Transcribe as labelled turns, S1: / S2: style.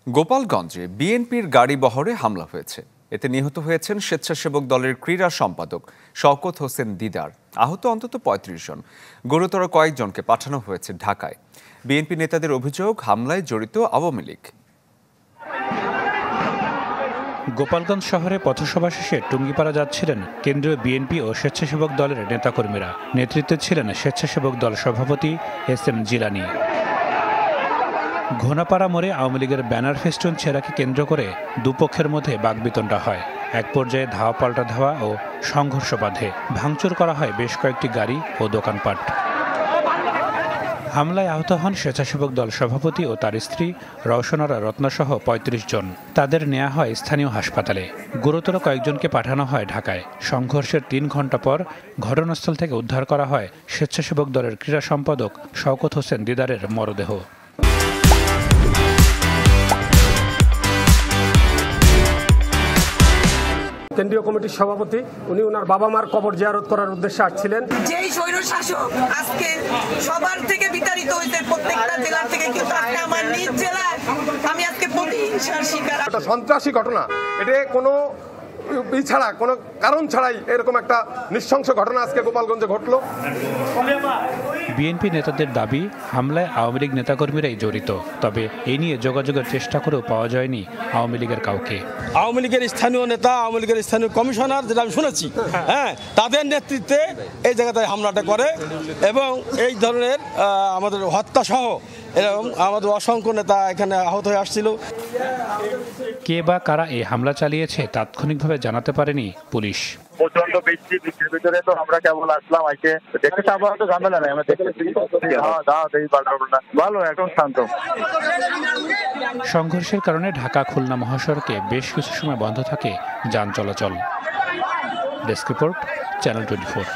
S1: গোপালগঞ্জে বিএনপির গাড়ি বহরে হামলা হয়েছে। এতে নিহত হয়েছেন স্বেচ্ছাসেবক দলের ক্রীড়া সম্পাদক শওকত হোসেন দিদার। আহত অন্তত ৩৫ জন। গুরুতর কয়েকজনকে পাঠানো হয়েছে ঢাকায়। বিএনপি নেতাদের অভিযোগ, হামলায় জড়িত আওয়ামী লীগ।
S2: গোপালগঞ্জ শহরে পথসভা শেষে টুঙ্গিপাড়া যাচ্ছিলেন কেন্দ্রীয় বিএনপি ও স্বেচ্ছাসেবক দলের নেতাকর্মীরা। নেতৃত্বে ছিলেন স্বেচ্ছাসেবক দল সভাপতি এস.এম. জিলানী। ঘোনাপাড়া মোড়ে আওয়ামী লীগের ব্যানার ফেস্টুন ছেঁড়াকে কেন্দ্র করে দুপক্ষের মধ্যে বাকবিতণ্ডা হয়। এক পর্যায়ে ধাওয়া পাল্টা ধাওয়া ও সংঘর্ষ বাধে। ভাঙচুর করা হয় বেশ কয়েকটি গাড়ি ও দোকানপাট। হামলায় আহত হন স্বেচ্ছাসেবক দল সভাপতি ও তার স্ত্রী রওশনারা রত্নাসহ ৩৫ জন। তাদের নেওয়া হয় স্থানীয় হাসপাতালে। গুরুতর কয়েকজনকে পাঠানো হয় ঢাকায়। সংঘর্ষের ৩ ঘণ্টা পর ঘটনাস্থল থেকে উদ্ধার করা হয় স্বেচ্ছাসেবক দলের ক্রীড়া সম্পাদক শওকত হোসেন দিদারের মরদেহ।
S3: কেন্দ্রীয় কমিটির সভাপতি উনি ওনার বাবা মার কবর জিয়ারত করার উদ্দেশ্যে আসছিলেন।
S4: যেই স্বৈরশাসক আজকে সবার থেকে বিতাড়িত হয়েছে, প্রত্যেকটা জেলা থেকে, কিন্তু আজকে আমার নিজ জেলায় আমি আজকে প্রতিহিংসার শিকার।
S5: একটা সন্ত্রাসী ঘটনা, এটা কোনো ছাড়া, কোনো কারণ ছাড়াই এরকম একটা নৃশংস ঘটনা আজকে গোপালগঞ্জে ঘটলো।
S2: বিএনপি নেতাদের দাবি, হামলায় আওয়ামী লীগ নেতাকর্মীরাই জড়িত। তবে এই নিয়ে যোগাযোগের চেষ্টা করেও পাওয়া যায়নি আওয়ামী লীগের কাউকে।
S6: আওয়ামী লীগের স্থানীয় নেতা, আওয়ামী লীগের স্থানীয় কমিশনার, যেটা আমি শুনেছি, তাদের নেতৃত্বে এই জায়গাটায় হামলাটা করে এবং এই ধরনের আমাদের হত্যা সহ এরকম আমাদের অসংখ্য নেতা এখানে আহত হয়ে আসছিল।
S2: কে বা কারা এই হামলা চালিয়েছে তাৎক্ষণিকভাবে জানাতে পারেনি পুলিশ।
S7: প্রচন্ড বৃষ্টির ভিতরে তো আমরা কেবল আসলাম, আইসে দেখতে আবার তো ঝামেলা নাই, আমরা দেখতেছি ভালো, এখন শান্ত।
S2: সংঘর্ষের কারণে ঢাকা খুলনা মহাসড়কে বেশ কিছু সময় বন্ধ থাকে যান চলাচল। Desk report, channel 24।